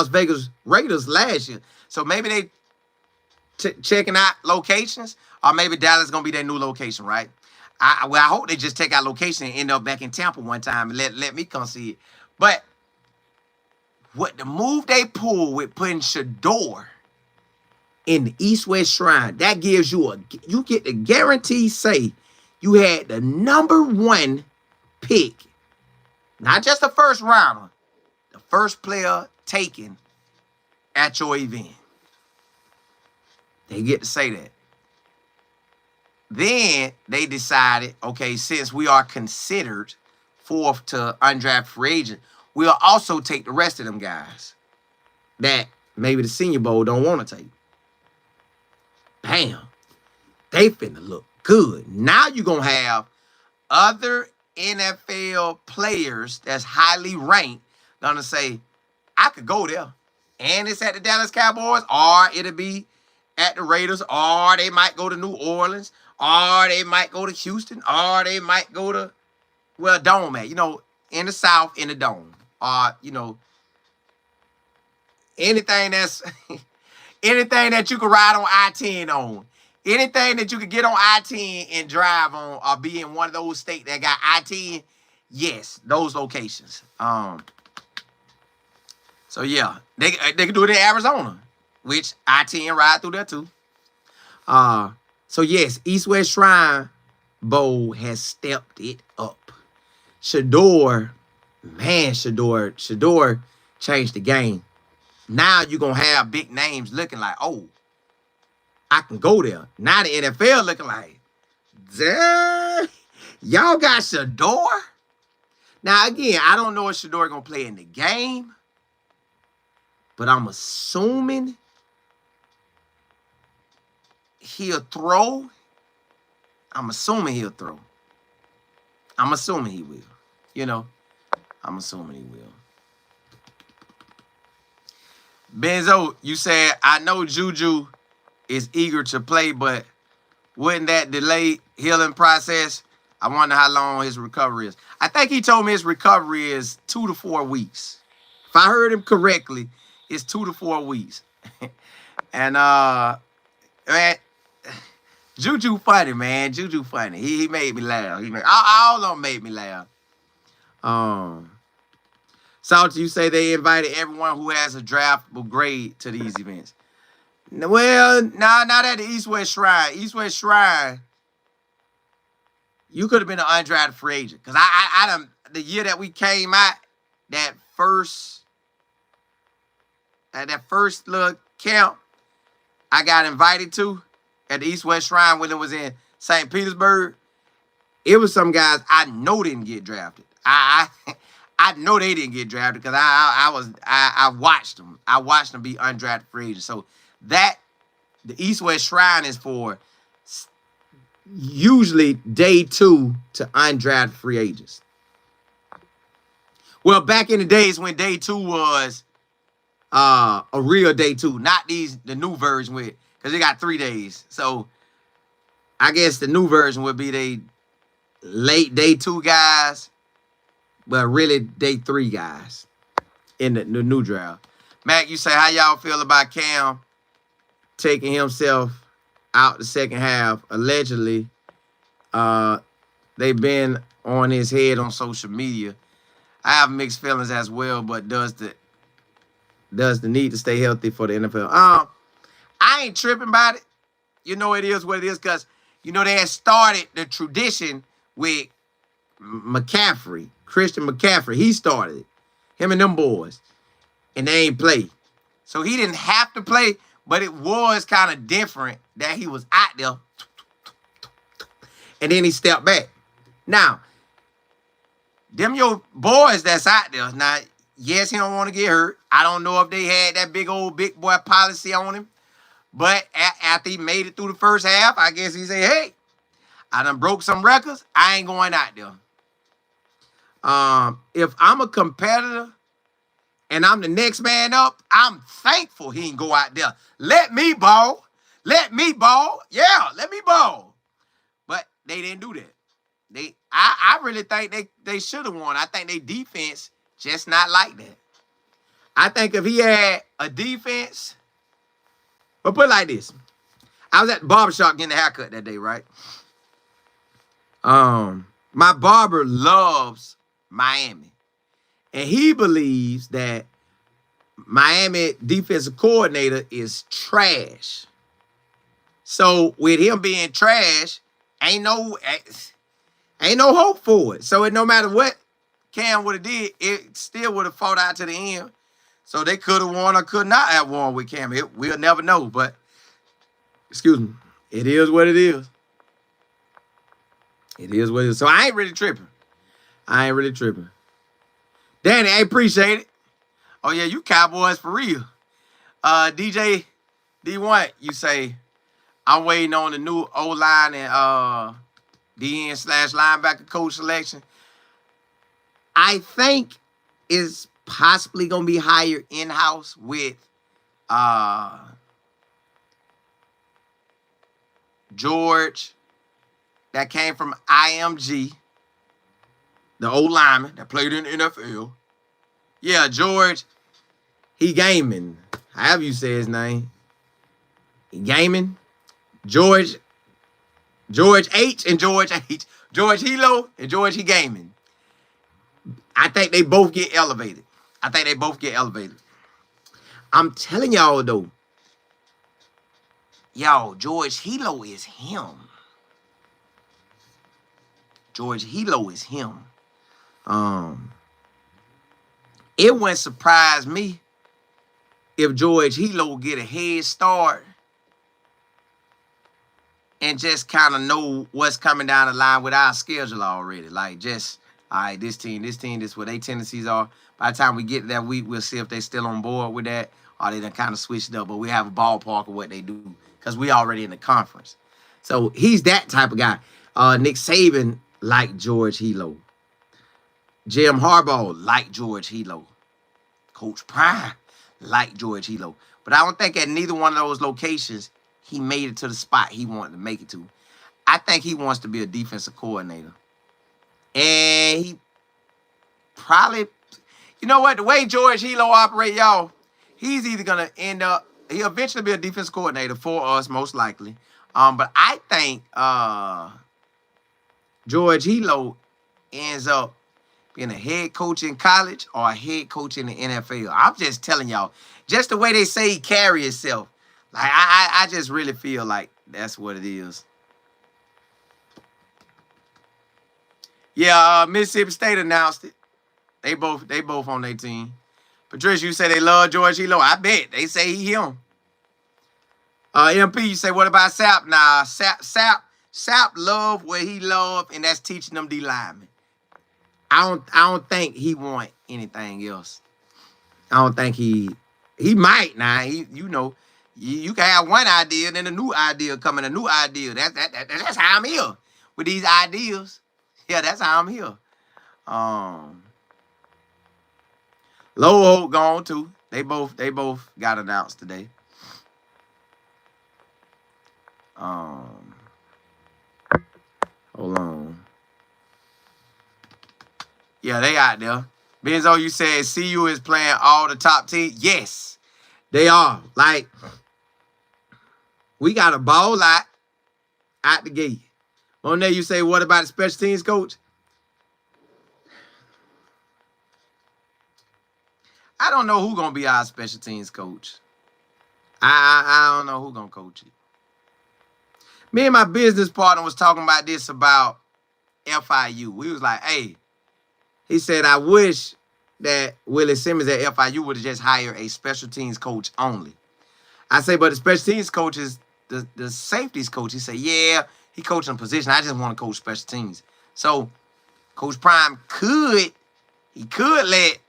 Vegas Raiders last year. So maybe they checking out locations, or maybe Dallas is going to be their new location, right? I hope they just take out location and end up back in Tampa one time and let me come see it. But what the move they pulled with putting Shedeur in the East-West Shrine, that gives you you get the guarantee say you had the #1 pick, not just the first rounder, the first player taken at your event. They get to say that. Then they decided, okay, since we are considered 4th to undrafted free agent, we'll also take the rest of them guys that maybe the Senior Bowl don't want to take. Bam. They finna look good. Now you're going to have other NFL players that's highly ranked going to say, I could go there. And it's at the Dallas Cowboys, or it'll be at the Raiders, or they might go to New Orleans, or they might go to Houston, or they might go to, well, Dome at. You know, in the South in the dome. You know, anything that's anything that you can ride on I-10 on. Anything that you can get on I-10 and drive on or be in one of those states that got I-10, yes, those locations. So yeah, they can do it in Arizona, which I-10 ride through there too. So yes, East West Shrine Bowl has stepped it up. Shador changed the game. Now you're going to have big names looking like, oh, I can go there. Now the NFL looking like, damn, y'all got Shador? Now, again, I don't know if Shador going to play in the game, but I'm assuming he'll throw. I'm assuming he'll throw. I'm assuming he will. You know, I'm assuming he will. Benzo, you said, I know Juju is eager to play, but wouldn't that delay healing process? I wonder how long his recovery is. I think he told me his recovery is 2 to 4 weeks. If I heard him correctly, it's 2 to 4 weeks. And man, Juju funny, man. Juju funny. He made me laugh. All of them made me laugh. Salty, you say they invited everyone who has a draftable grade to these events. Well, not at the East West Shrine. East West Shrine, you could have been an undrafted free agent. Because I done, the year that we came out, that first little camp I got invited to at the East West Shrine when it was in St. Petersburg, it was some guys I know didn't get drafted. I know they didn't get drafted because I watched them. I watched them be undrafted free agents. So the East West Shrine is for usually day 2 to undrafted free agents. Well, back in the days when day 2 was a real day 2, not the new version with, because they got 3 days. So I guess the new version would be they late day 2 guys, but really day 3 guys in the new draft. Mac, you say, how y'all feel about Cam taking himself out the second half? Allegedly, they've been on his head on social media. I have mixed feelings as well, but does the need to stay healthy for the NFL? I ain't tripping about it. You know, it is what it is, because, you know, they had started the tradition with McCaffrey, Christian McCaffrey. He started it. Him and them boys. And they ain't play. So he didn't have to play, but it was kind of different that he was out there. And then he stepped back. Now, them your boys that's out there. Now, yes, he don't want to get hurt. I don't know if they had that big boy policy on him. But after he made it through the first half, I guess he said, hey, I done broke some records. I ain't going out there. If I'm a competitor and I'm the next man up, I'm thankful he didn't go out there. Let me ball. Let me ball. Yeah, let me ball. But they didn't do that. I really think they should have won. I think they defense just not like that. I think if he had a defense, but put it like this. I was at the barbershop getting a haircut that day, right? My barber loves Miami. And he believes that Miami defensive coordinator is trash. So with him being trash, ain't no hope for it. So no matter what Cam would have did, it still would have fought out to the end. So they could have won or could not have won with Cam. We'll never know. But, excuse me, it is what it is. It is what it is. So I ain't really tripping. Danny, I appreciate it. Oh, yeah, you Cowboys for real. DJ D1, you say, I'm waiting on the new O-line and DN/linebacker coach selection. I think it's possibly going to be hired in-house with George that came from IMG, the old lineman that played in the NFL. Yeah, George, he gaming. However you say his name. He gaming. George H and George H. George Hilo and George He gaming. I think they both get elevated. I'm telling y'all though. Y'all, George Hilo is him. It wouldn't surprise me if George Hilo get a head start and just kind of know what's coming down the line with our schedule already. Like, just, all right, this team, this is what their tendencies are. By the time we get to that week, we'll see if they're still on board with that or they done kind of switched up. But we have a ballpark of what they do because we already in the conference. So he's that type of guy. Nick Saban like George Hilo. Jim Harbaugh like George Hilo. Coach Prime like George Hilo. But I don't think at neither one of those locations he made it to the spot he wanted to make it to. I think he wants to be a defensive coordinator. And he probably, you know what, the way George Hilo operate, y'all, he's either going to end up, he'll eventually be a defensive coordinator for us, most likely. But I think George Hilo ends up being a head coach in college or a head coach in the NFL. I'm just telling y'all, just the way they say he carry himself, like I just really feel like that's what it is. Yeah, Mississippi State announced it. They both on their team. Patricia, you say they love George Hilo. I bet they say he him. MP, you say what about Sapp? Nah, Sapp love what he love, and that's teaching them D linemen. I don't think he want anything else. I don't think he might now. You can have one idea, then a new idea coming, a new idea. That's how I'm here with these ideas. Yeah, that's how I'm here. Low Hope gone too. They both got announced today. Hold on. Yeah, they out there. Benzo, you said CU is playing all the top teams. Yes, they are. Like, we got a ball out the gate. Monet, you say, what about the special teams coach? I don't know who's going to be our special teams coach. I don't know who's going to coach it. Me and my business partner was talking about this about FIU. We was like, hey, he said, I wish that Willie Simmons at FIU would have just hired a special teams coach only. I say, but the special teams coach is the safeties coach. He said, yeah, he coaching position. I just want to coach special teams. So Coach Prime could let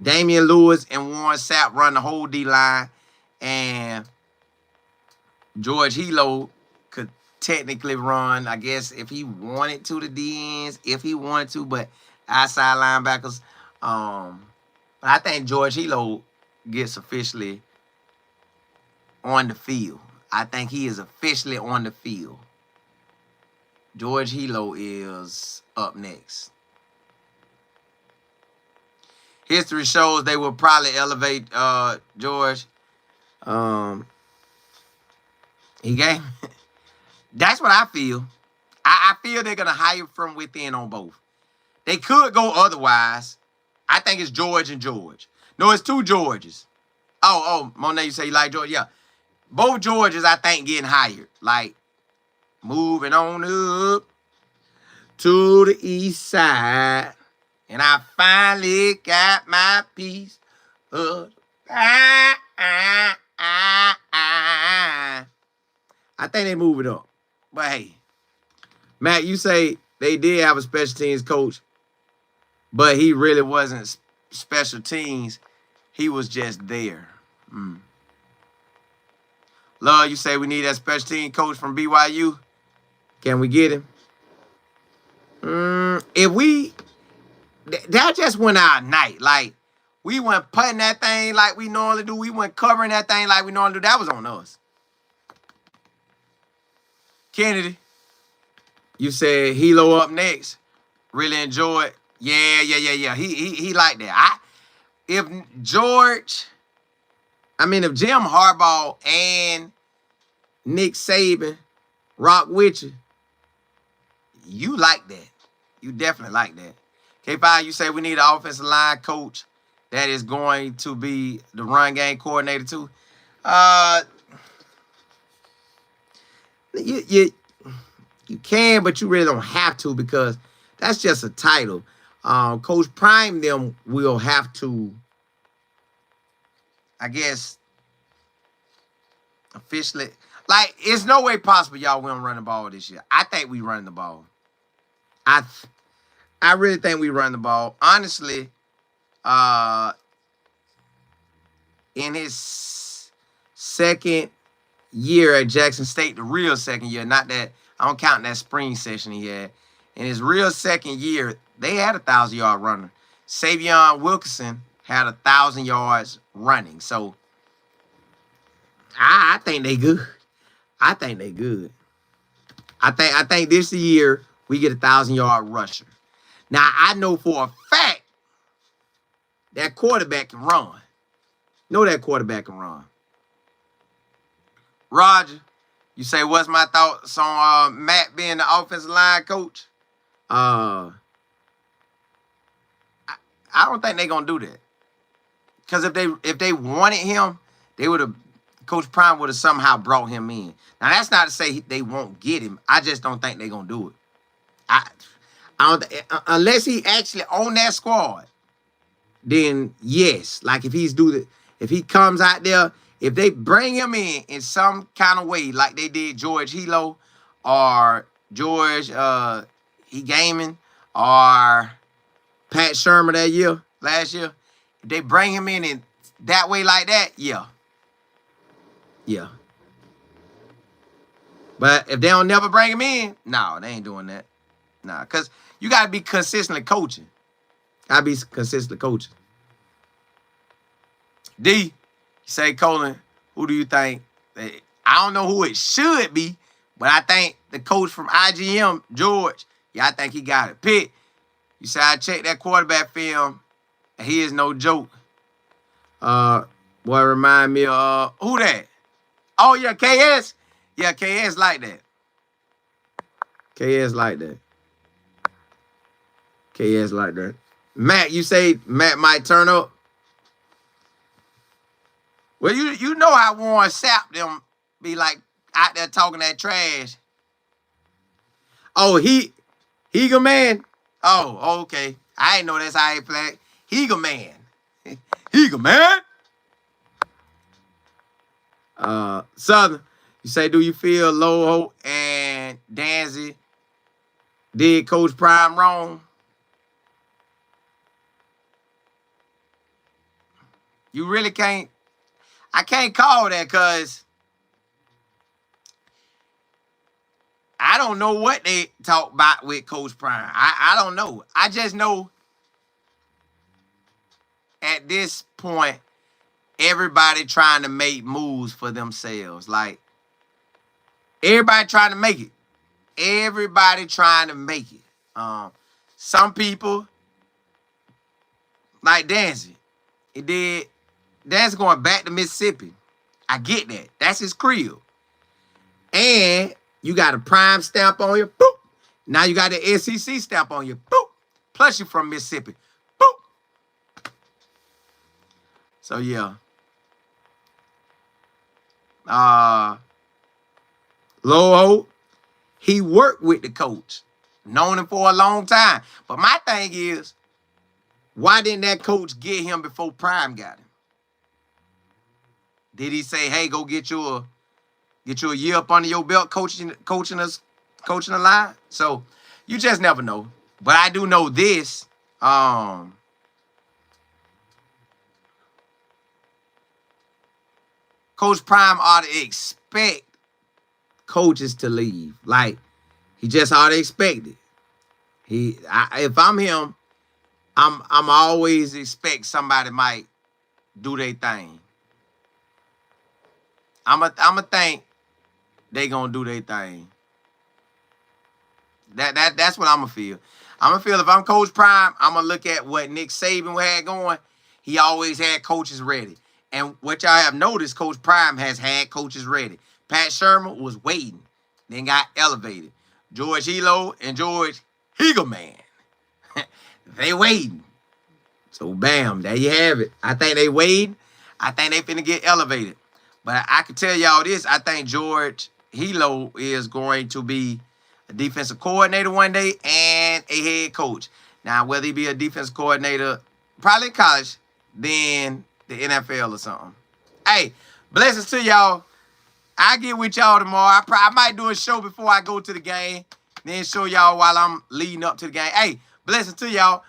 Damian Lewis and Warren Sapp run the whole D-line, and George Hilo could technically run, I guess, if he wanted to, the DNs, but outside linebackers. But I think George Hilo gets officially on the field. I think he is officially on the field. George Hilo is up next. History shows they will probably elevate George. He gave. That's what I feel. I feel they're gonna hire from within on both. They could go otherwise. I think it's George and George. No, it's two Georges. Oh, Monet, you say you like George? Yeah. Both Georges, I think, getting hired. Like, moving on up to the east side. And I finally got my piece of I think they move it up. But hey, Matt, you say they did have a special teams coach, but he really wasn't special teams. He was just there. Love, you say we need that special team coach from BYU. Can we get him? That just went our night. Like, we went putting that thing like we normally do. We went covering that thing like we normally do. That was on us. Kennedy, you said Hilo up next. Really enjoy it. Yeah. He like that. If George, if Jim Harbaugh and Nick Saban rock with you, you like that. You definitely like that. K5, you say we need an offensive line coach that is going to be the run game coordinator too. You can, but you really don't have to because that's just a title. Coach Prime them will have to, I guess, officially. Like, it's no way possible y'all won't run the ball this year. I think we run the ball. I really think we run the ball. Honestly, in his second year at Jackson State, the real second year, not that, I don't count that spring session he had. In his real second year, they had a 1,000-yard runner. Savion Wilkerson had 1,000 yards running. So I think they good. I think they good. I think this year we get a 1,000-yard rusher. Now I know for a fact that quarterback can run. Know that quarterback can run. Roger, you say what's my thoughts on Matt being the offensive line coach? I don't think they're gonna do that. Because if they wanted him, they would have. Coach Prime would have somehow brought him in. Now that's not to say they won't get him. I just don't think they're gonna do it. I don't unless he actually on that squad. Then yes, like if he comes out there, if they bring him in some kind of way, like they did George Hilo or George Gaming or Pat Shermer last year, if they bring him in that way like that, yeah. But if they don't never bring him in, no, they ain't doing that. Nah, because you got to be consistently coaching. D, you say, Colin, who do you think? I don't know who it should be, but I think the coach from IGM, George, I think he got it. Pitt, you say, I checked that quarterback film, and he is no joke. Boy, remind me of, who that? Oh, yeah, KS. Yeah, KS like that. KS like that. Matt, you say Matt might turn up? Well, you know how Warren Sapp them be like out there talking that trash. Oh, Eagle Man? Oh, okay. I didn't know that's how he played. Eagle Man. Eagle Man. Southern, you say, do you feel Loho and Danzy did Coach Prime wrong? You really can't. I can't call that because I don't know what they talk about with Coach Prime. I don't know. I just know at this point, everybody trying to make moves for themselves. Like, everybody trying to make it. Some people, like Danzy, Danzy going back to Mississippi. I get that. That's his crib. And you got a Prime stamp on you. Boop. Now you got the SEC stamp on you. Boop. Plus you're from Mississippi. Boop. So, yeah. Loho, he worked with the coach. Known him for a long time. But my thing is, why didn't that coach get him before Prime got him? Did he say, hey, go get you a year up under your belt coaching the line? So you just never know. But I do know this. Coach Prime ought to expect coaches to leave. Like, he just ought to expect it. If I'm him, I'm always expect somebody might do their thing. I'ma think they gonna do their thing. That's what I'm gonna feel. I'm gonna feel if I'm Coach Prime, I'm gonna look at what Nick Saban had going. He always had coaches ready. And what y'all have noticed, Coach Prime has had coaches ready. Pat Sherman was waiting, then got elevated. George Hilo and George Hegelman, they waiting. So bam, there you have it. I think they waiting. I think they finna get elevated. But I can tell y'all this, I think George Hilo is going to be a defensive coordinator one day and a head coach. Now, whether he be a defensive coordinator, probably in college, then the NFL or something. Hey, blessings to y'all. I get with y'all tomorrow. I might do a show before I go to the game, then show y'all while I'm leading up to the game. Hey, blessings to y'all.